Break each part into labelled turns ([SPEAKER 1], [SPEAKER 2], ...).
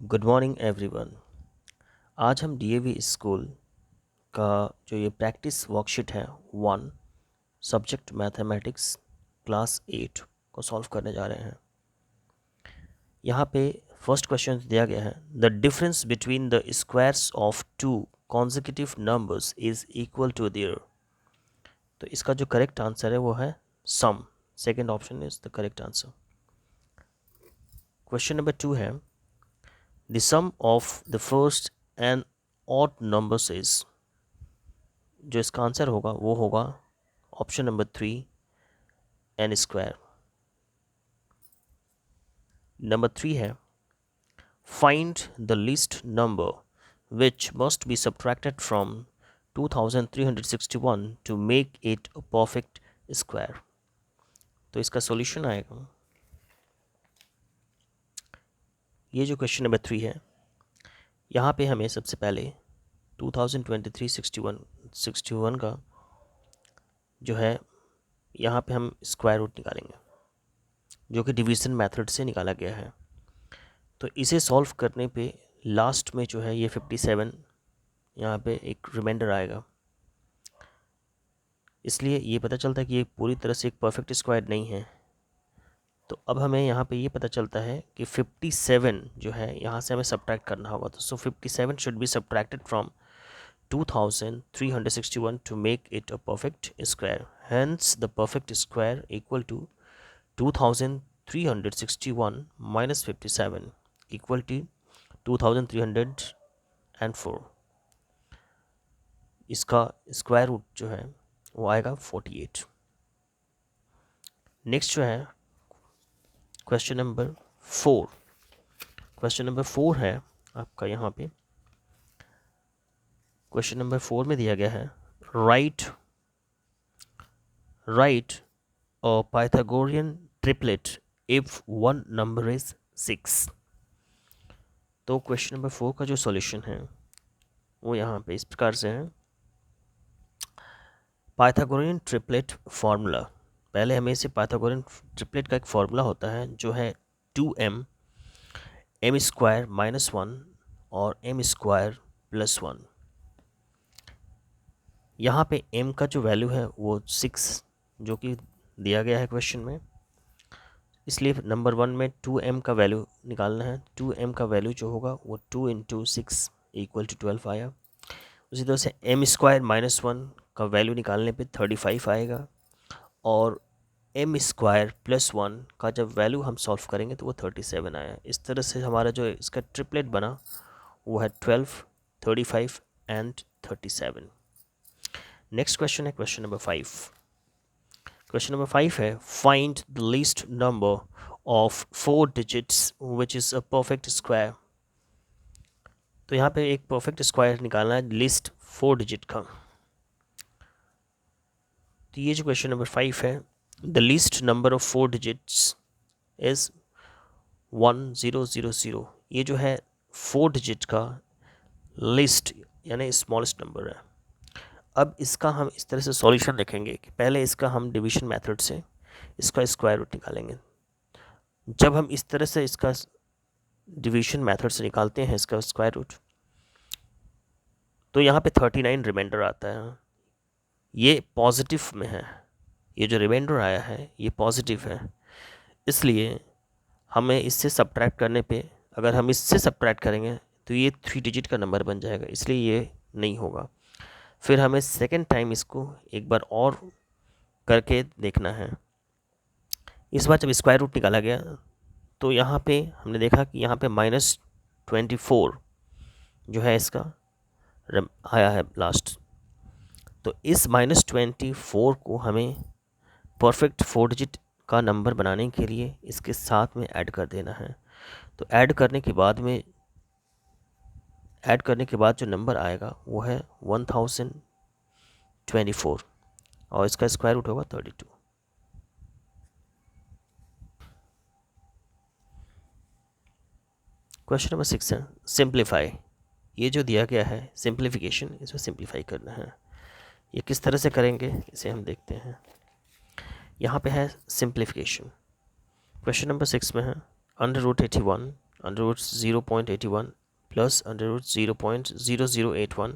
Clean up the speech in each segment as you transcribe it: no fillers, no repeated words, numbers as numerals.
[SPEAKER 1] Good morning everyone. आज हम DAV school का जो ये प्रैक्टिस वर्कशीट है 1 सब्जेक्ट मैथमेटिक्स क्लास 8 को सॉल्व करने जा रहे हैं। यहाँ पे फर्स्ट क्वेश्चन दिया गया है, the difference between the squares of two consecutive numbers is equal to there. तो इसका जो करेक्ट आंसर है वो है sum. Second option is the correct answer. Question number 2 है, the sum of the first and odd numbers is. जो इसका answer होगा वो होगा option number 3 n square. Number 3 है, find the least number which must be subtracted from 2361 to make it a perfect square. तो इसका solution आएगा, ये जो क्वेश्चन नंबर 3 है यहाँ पे हमें सबसे पहले 61 का जो है यहाँ पे हम स्क्वायर रूट निकालेंगे जो कि डिवीज़न मेथड से निकाला गया है। तो इसे सॉल्व करने पे लास्ट में जो है ये 57 यहाँ पे एक रिमाइंडर आएगा, इसलिए ये पता चलता है कि ये पूरी तरह से एक परफेक्ट स्क्वायर नहीं है। तो अब हमें यहाँ पे ये पता चलता है कि 57 जो है यहाँ से हमें सब्ट्रैक्ट करना होगा। तो सो 57 should be subtracted from 2361 to make it a perfect square. Hence, the perfect square equal to 2361 minus 57 equal to 2304। इसका स्क्वायर रूट जो है वो आएगा 48। नेक्स्ट जो है क्वेश्चन नंबर 4। क्वेश्चन नंबर 4 है आपका यहाँ पे। क्वेश्चन नंबर 4 में दिया गया है, right a Pythagorean triplet if one number is 6। तो क्वेश्चन नंबर 4 का जो सॉल्यूशन है वो यहाँ पे इस प्रकार से है। पाइथागोरियन ट्रिपलेट फार्मूला, पहले हमें इसे पाइथागोरियन ट्रिपलेट का एक फार्मूला होता है जो है 2m m स्क्वायर माइनस 1 और m स्क्वायर प्लस 1। यहाँ पे m का जो वैल्यू है वो 6 जो कि दिया गया है क्वेश्चन में, इसलिए नंबर 1 में 2m का वैल्यू निकालना है। 2m का वैल्यू जो होगा वो 2 इंटू 6 इक्वल टू 12 आया। उसी तरह से m स्क्वायर माइनस 1 का वैल्यू निकालने पे 35 आएगा, और m स्क्वायर प्लस 1 का जब वैल्यू हम सॉल्व करेंगे तो वो 37 आया। इस तरह से हमारा जो इसका ट्रिपलेट बना वो है 12, 35 एंड 37। नेक्स्ट क्वेश्चन है क्वेश्चन नंबर 5। क्वेश्चन नंबर 5 है, find the least number of 4 digits which is a perfect square. तो यहाँ पे एक परफेक्ट स्क्वायर निकालना है लिस्ट 4 डिजिट का। तो ये जो क्वेश्चन नंबर 5 है, the least number of 4 digits is 1000। ये जो है 4 डिजिट का लिस्ट यानी स्मॉलेस्ट नंबर है। अब इसका हम इस तरह से सॉल्यूशन देखेंगे कि पहले इसका हम डिवीजन मेथड से इसका स्क्वायर रूट निकालेंगे। जब हम इस तरह से इसका डिवीजन मेथड से निकालते हैं इसका स्क्वायर रूट, तो यहाँ पे 39 रिमाइंडर आता है। ये पॉजिटिव में है, ये जो रिमाइंडर आया है ये पॉजिटिव है, इसलिए हमें इससे सब्ट्रैक्ट करने पे, अगर हम इससे सब्ट्रैक्ट करेंगे तो ये 3 डिजिट का नंबर बन जाएगा, इसलिए ये नहीं होगा। फिर हमें सेकेंड टाइम इसको एक बार और करके देखना है। इस बार जब स्क्वायर रूट निकाला गया तो यहाँ पे हमने देखा कि यहाँ पे -24 जो है इसका आया है लास्ट। तो इस -24 को हमें परफेक्ट 4 डिजिट का नंबर बनाने के लिए इसके साथ में ऐड कर देना है। तो ऐड करने के बाद जो नंबर आएगा वो है 1024 और इसका स्क्वायर रूट होगा 32। क्वेश्चन नंबर 6 है, सिंप्लीफाई। ये जो दिया गया है सिंप्लीफिकेशन, इसमें सिंप्लीफाई करना है। ये किस तरह से करेंगे इसे हम देखते हैं। यहाँ पे है सिंप्लीफिकेशन। क्वेश्चन नंबर 6 में है, √81 under root 0.81 plus under root 0.0081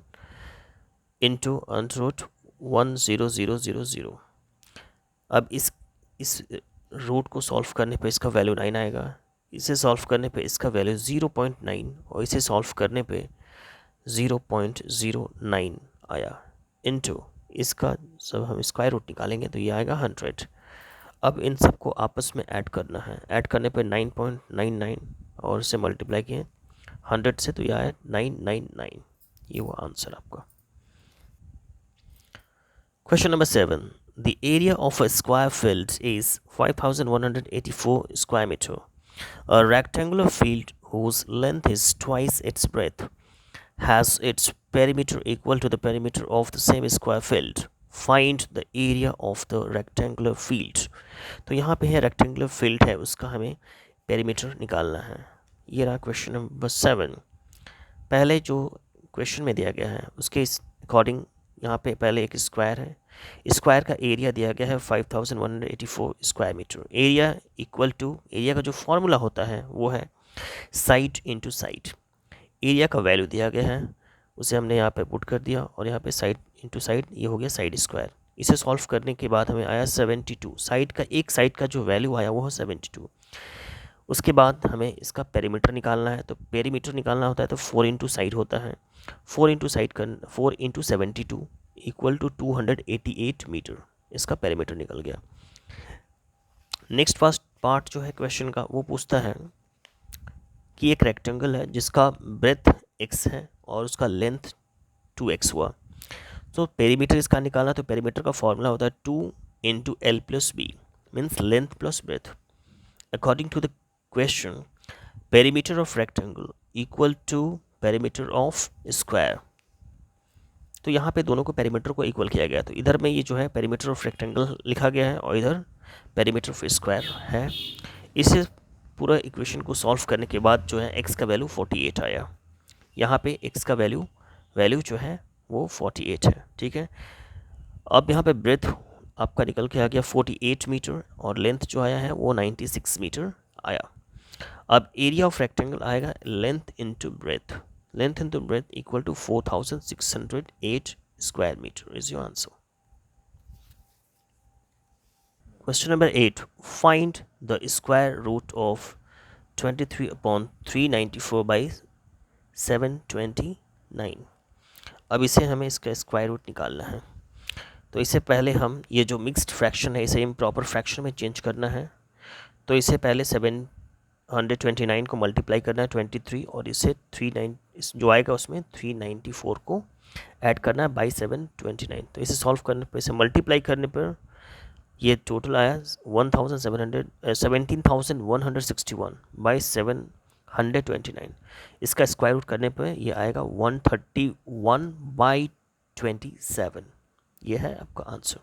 [SPEAKER 1] into under root 10000। अब इस रूट को सॉल्व करने पे इसका वैल्यू 9 आएगा, इसे सॉल्व करने पे इसका वैल्यू 0.9 और इसे सॉल्व करने पे 0.09 आया इंटू इसका जब हम स्क्वायर रूट निकालेंगे तो ये आएगा 100। अब इन सबको आपस में ऐड करना है, ऐड करने पे 9.99 और इसे मल्टीप्लाई किए 100 से तो ये आया 999। ये वो आंसर आपका। Question number 7. The area of a square field is 5184 square meter. A rectangular field whose length is twice its breadth has its perimeter equal to the perimeter of the same square field. Find the area of the rectangular field. तो यहाँ पे है rectangular field है, उसका हमें perimeter निकालना है। ये रहा क्वेश्चन नंबर 7। पहले जो क्वेश्चन में दिया गया है उसके अकॉर्डिंग यहाँ पे पहले एक स्क्वायर है, स्क्वायर का एरिया दिया गया है 5184 square metre. Area equal to, area का जो फॉर्मूला होता है वो है साइड इंटू साइड। एरिया का वैल्यू दिया गया है, उसे हमने यहाँ पे पुट कर दिया और यहाँ पे साइड इंटू साइड, ये हो गया साइड स्क्वायर। इसे सॉल्व करने के बाद हमें आया 72। साइड का, एक साइड का जो वैल्यू आया वो है 72। उसके बाद हमें इसका पेरीमीटर निकालना है, तो पेरीमीटर निकालना होता है तो 4 इंटू साइड होता है, 4 इंटू साइड कर 4 इंटू 72 इक्वल टू 288 मीटर। इसका पेरीमीटर निकल गया। नेक्स्ट फर्स्ट पार्ट जो है क्वेश्चन का वो पूछता है कि एक रेक्टेंगल है जिसका ब्रेथ x है और उसका लेंथ 2x हुआ, तो पेरीमीटर इसका निकालना, तो पेरीमीटर का फॉर्मूला होता है 2 into l plus b means length plus breadth. According to the question perimeter of rectangle equal to perimeter of square. तो यहाँ पे दोनों को पेरीमीटर को इक्वल किया गया, तो इधर में ये जो है पेरीमीटर ऑफ रेक्टेंगल लिखा गया है और इधर पेरीमीटर ऑफ स्क्वायर है। इसे पूरा इक्वेशन को सॉल्व करने के बाद जो है x का वैल्यू 48 आया। यहाँ पे x का वैल्यू जो है वो 48 है, ठीक है। अब यहाँ पे ब्रेथ आपका निकल के आ गया 48 मीटर और लेंथ जो आया है वो 96 मीटर आया। अब एरिया ऑफ रेक्टेंगल आएगा length into breadth, length into breadth equal to 4608 square metre is your answer. Question number 8. Find the square root of 23 upon 394 by 729। अब इसे हमें इसका स्क्वायर रूट निकालना है, तो इससे पहले हम ये जो मिक्स्ड फ्रैक्शन है इसे इम्प्रॉपर फ्रैक्शन में चेंज करना है। तो इसे पहले 729 को मल्टीप्लाई करना है 23 और इसे 39 जो आएगा उसमें 394 को ऐड करना है बाई 729। तो इसे सॉल्व करने पर, इसे मल्टीप्लाई करने पर ये टोटल आया 17,161 बाई 729। इसका स्क्वायर रूट करने पर ये आएगा 131 बाई 27। ये है आपका आंसर।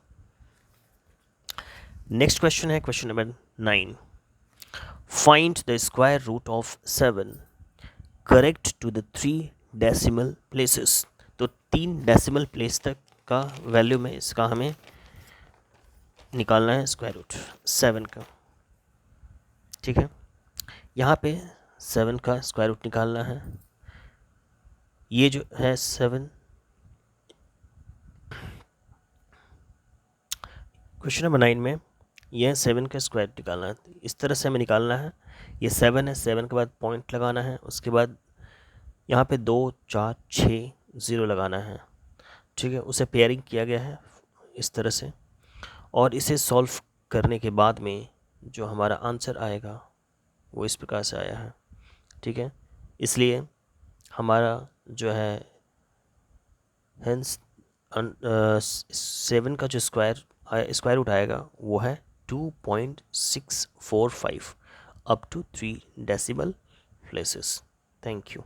[SPEAKER 1] नेक्स्ट क्वेश्चन है question number 9। Find the square root of 7 correct to the 3 decimal places. तो 3 डेसिमल प्लेस तक का वैल्यू में इसका हमें निकालना है स्क्वायर रूट 7 का, ठीक है। यहाँ पे 7 का स्क्वायर रूट निकालना है। ये जो है 7, क्वेश्चन नंबर 9 में यह 7 का स्क्वायर रूट निकालना है। इस तरह से हमें निकालना है। ये 7 है, 7 के बाद पॉइंट लगाना है, उसके बाद यहाँ पे 2 4 6 0 लगाना है, ठीक है। उसे पेयरिंग किया गया है इस तरह से, और इसे सॉल्व करने के बाद में जो हमारा आंसर आएगा वो इस प्रकार से आया है, ठीक है। इसलिए हमारा जो है हेंस 7 का जो स्क्वायर रूट आएगा वो है 2.645 up to 3 decimal places. Thank you.